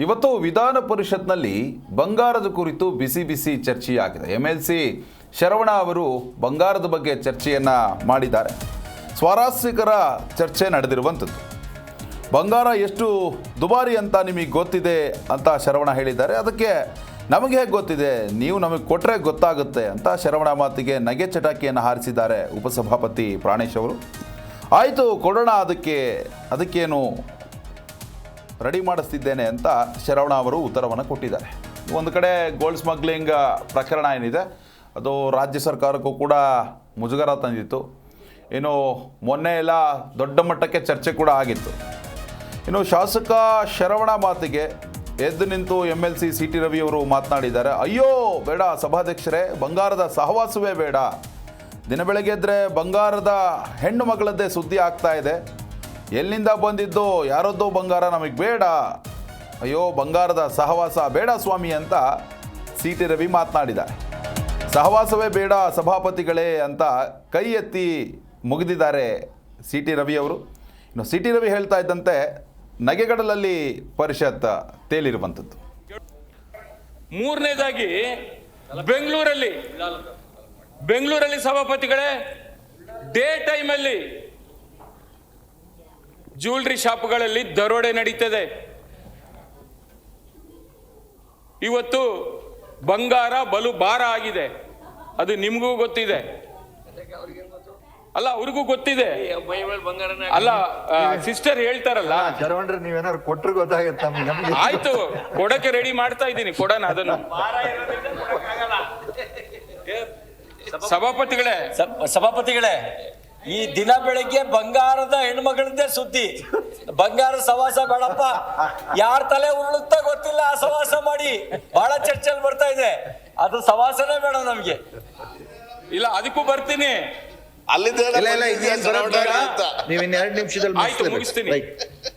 ಇವತ್ತು ವಿಧಾನ ಪರಿಷತ್ನಲ್ಲಿ ಬಂಗಾರದ ಕುರಿತು ಬಿಸಿ ಬಿಸಿ ಚರ್ಚೆಯಾಗಿದೆ. MLC ಶರವಣ ಅವರು ಬಂಗಾರದ ಬಗ್ಗೆ ಚರ್ಚೆಯನ್ನು ಮಾಡಿದ್ದಾರೆ. ಸ್ವಾರಸ್ಯಕರ ಚರ್ಚೆ ನಡೆದಿರುವಂಥದ್ದು. ಬಂಗಾರ ಎಷ್ಟು ದುಬಾರಿ ಅಂತ ನಿಮಗೆ ಗೊತ್ತಿದೆ ಅಂತ ಶರವಣ ಹೇಳಿದ್ದಾರೆ. ಅದಕ್ಕೆ ನಮಗೆ ಹೇಗೆ ಗೊತ್ತಿದೆ, ನೀವು ನಮಗೆ ಕೊಟ್ಟರೆ ಗೊತ್ತಾಗುತ್ತೆ ಅಂತ ಶರವಣ ಮಾತಿಗೆ ನಗೆ ಚಟಾಕಿಯನ್ನು ಹಾರಿಸಿದ್ದಾರೆ ಉಪಸಭಾಪತಿ ಪ್ರಾಣೇಶ್ ಅವರು. ಆಯಿತು ಕೊಡೋಣ, ಅದಕ್ಕೇನು ರೆಡಿ ಮಾಡಿಸ್ತಿದ್ದೇನೆ ಅಂತ ಶರವಣ ಅವರು ಉತ್ತರವನ್ನು ಕೊಟ್ಟಿದ್ದಾರೆ. ಒಂದು ಕಡೆ ಗೋಲ್ಡ್ ಸ್ಮಗ್ಲಿಂಗ್ ಪ್ರಕರಣ ಏನಿದೆ ಅದು ರಾಜ್ಯ ಸರ್ಕಾರಕ್ಕೂ ಕೂಡ ಮುಜುಗರ ತಂದಿತ್ತು. ಇನ್ನು ಮೊನ್ನೆ ಎಲ್ಲ ದೊಡ್ಡ ಮಟ್ಟಕ್ಕೆ ಚರ್ಚೆ ಕೂಡ ಆಗಿತ್ತು. ಇನ್ನು ಶಾಸಕ ಶರವಣ ಮಾತಿಗೆ ಎದ್ದು ನಿಂತು MLC CT ರವಿ ಅವರು ಮಾತನಾಡಿದ್ದಾರೆ. ಅಯ್ಯೋ ಬೇಡ ಸಭಾಧ್ಯಕ್ಷರೇ, ಬಂಗಾರದ ಸಹವಾಸವೇ ಬೇಡ. ದಿನ ಬೆಳಗ್ಗೆ ಎದ್ದರೆ ಬಂಗಾರದ ಹೆಣ್ಣು ಮಗಳದ್ದೇ ಸುದ್ದಿ ಆಗ್ತಾ ಇದೆ. ಎಲ್ಲಿಂದ ಬಂದಿದ್ದು ಯಾರದ್ದೋ ಬಂಗಾರ ನಮಗೆ ಬೇಡ. ಅಯ್ಯೋ ಬಂಗಾರದ ಸಹವಾಸ ಬೇಡ ಸ್ವಾಮಿ ಅಂತ CT ರವಿ ಮಾತನಾಡಿದ್ದಾರೆ. ಸಹವಾಸವೇ ಬೇಡ ಸಭಾಪತಿಗಳೇ ಅಂತ ಕೈ ಎತ್ತಿ ಮುಗಿದಿದ್ದಾರೆ CT ರವಿ ಅವರು. ಇನ್ನು CT ರವಿ ಹೇಳ್ತಾ ಇದ್ದಂತೆ ನಗೆಗಡಲಲ್ಲಿ ಪರಿಷತ್ ತೇಲಿರುವಂಥದ್ದು. ಮೂರನೇದಾಗಿ ಬೆಂಗಳೂರಲ್ಲಿ ಸಭಾಪತಿಗಳೇ ಡೇ ಟೈಮಲ್ಲಿ ಜ್ಯುವೆಲ್ರಿ ಶಾಪ್ಗಳಲ್ಲಿ ದರೋಡೆ ನಡೀತದೆ. ಇವತ್ತು ಬಂಗಾರ ಬಲು ಭಾರ ಆಗಿದೆ, ಅದು ನಿಮಗೂ ಗೊತ್ತಿದೆ. ಅಲ್ಲ ಅವ್ರಿಗೂ ಗೊತ್ತಿದೆ. ಅಲ್ಲ ಸಿಸ್ಟರ್ ಹೇಳ್ತಾರಲ್ಲ, ನೀವೇನಾದ್ರು ಕೊಟ್ಟರು ಗೊತ್ತಾಗುತ್ತೆ. ಆಯ್ತು ಕೊಡಕ್ಕೆ ರೆಡಿ ಮಾಡ್ತಾ ಇದ್ದೀನಿ, ಕೊಡೋಣ ಅದನ್ನು. ಸಭಾಪತಿಗಳೇ ಈ ದಿನ ಬೆಳಗ್ಗೆ ಬಂಗಾರದ ಹೆಣ್ಮಗಳದ್ದೇ ಸುದ್ದಿ. ಬಂಗಾರ ಸವಾಸ ಬೇಡಪ್ಪ, ಯಾರ ತಲೆ ಉರುಳುತ್ತಾ ಗೊತ್ತಿಲ್ಲ ಆ ಸವಾಸ ಮಾಡಿ ಬಹಳ ಚರ್ಚೆಯಲ್ಲಿ ಬರ್ತಾ ಇದೆ. ಅದು ಸವಾಸನೇ ಬೇಡ ನಮ್ಗೆ. ಇಲ್ಲ ಅದಕ್ಕೂ ಬರ್ತೀನಿ,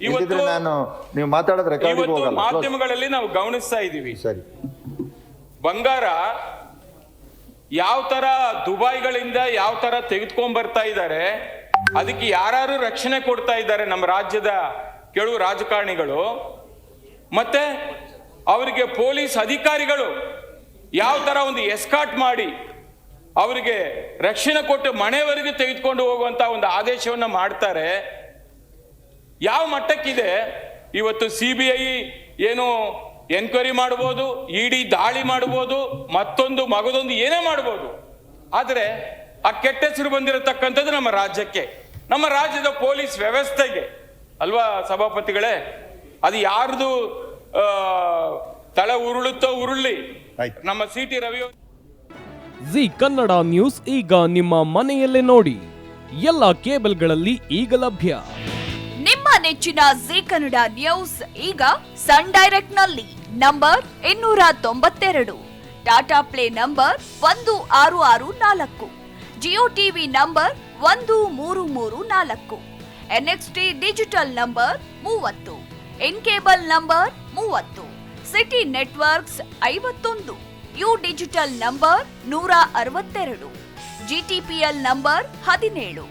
ಇವತ್ತು ನೀವು ಮಾತಾಡಿದ್ರೆ ಮಾಧ್ಯಮಗಳಲ್ಲಿ ನಾವು ಗಮನಿಸ್ತಾ ಇದ್ದೀವಿ. ಸರಿ, ಬಂಗಾರ ಯಾವ ತರ ದುಬೈಗಳಿಂದ ಯಾವ ತರ ತೆಗೆದುಕೊಂಡ್ ಬರ್ತಾ ಇದ್ದಾರೆ, ಅದಕ್ಕೆ ಯಾರು ರಕ್ಷಣೆ ಕೊಡ್ತಾ ಇದ್ದಾರೆ ನಮ್ಮ ರಾಜ್ಯದ ಕೆಲವು ರಾಜಕಾರಣಿಗಳು, ಮತ್ತೆ ಅವರಿಗೆ ಪೊಲೀಸ್ ಅಧಿಕಾರಿಗಳು ಯಾವ ತರ ಒಂದು ಎಸ್ಕಾಟ್ ಮಾಡಿ ಅವರಿಗೆ ರಕ್ಷಣೆ ಕೊಟ್ಟು ಮನೆಯವರೆಗೆ ತೆಗೆದುಕೊಂಡು ಹೋಗುವಂತ ಒಂದು ಆದೇಶವನ್ನ ಮಾಡ್ತಾರೆ. ಯಾವ ಮಟ್ಟಕ್ಕಿದೆ ಇವತ್ತು? CBI ಏನು ಎನ್ಕ್ವೈರಿ ಮಾಡಬಹುದು, ED ದಾಳಿ ಮಾಡಬಹುದು, ಮತ್ತೊಂದು ಮಗದೊಂದು ಏನೇ ಮಾಡಬಹುದು. ಆದರೆ ಆ ಕೆಟ್ಟ ಹೆಸರು ಬಂದಿರತಕ್ಕಂಥದ್ದು ನಮ್ಮ ರಾಜ್ಯಕ್ಕೆ, ನಮ್ಮ ರಾಜ್ಯದ ಪೊಲೀಸ್ ವ್ಯವಸ್ಥೆಗೆ ಅಲ್ವಾ ಸಭಾಪತಿಗಳೇ? ಅದು ಯಾರ್ದು ತಲೆ ಉರುಳುತ್ತೋ ಉರುಳಿ. ನಮ್ಮ CT Ravi G Kannada news ಈಗ ನಿಮ್ಮ ಮನೆಯಲ್ಲೇ ನೋಡಿ. ಎಲ್ಲ ಕೇಬಲ್ಗಳಲ್ಲಿ ಈಗ ಲಭ್ಯ. ನಿಮ್ಮ ನೆಚ್ಚಿನ ಜಿ ಕನ್ನಡ ನ್ಯೂಸ್ ಈಗ ಸನ್ ಡೈರೆಕ್ಟ್ ನಲ್ಲಿ number 292, Tata play number 1664, Jio TV number 1334, NXT digital number 30, in cable number 30, city networks 51, U digital number 162, GTPL number 17,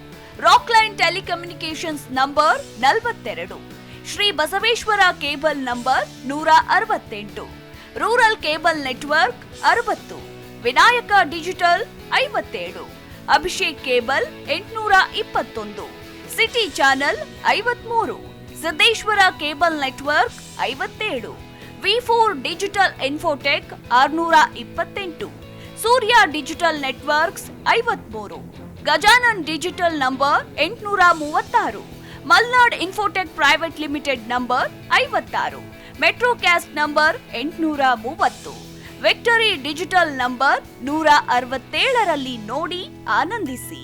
Rockline telecommunications number 42, Shri Basaveshwara cable number 168, rural cable network 60, Vinayaka digital 57, Abhishek cable 821, city channel 53, Siddeshwara cable network 57, V4 digital Infotech 628, Surya digital networks 53, Gajanan digital number 836, Malnad infotech private limited number 56, Metrocast number 830, Victory digital number 167ರಲ್ಲಿ ನೋಡಿ ಆನಂದಿಸಿ.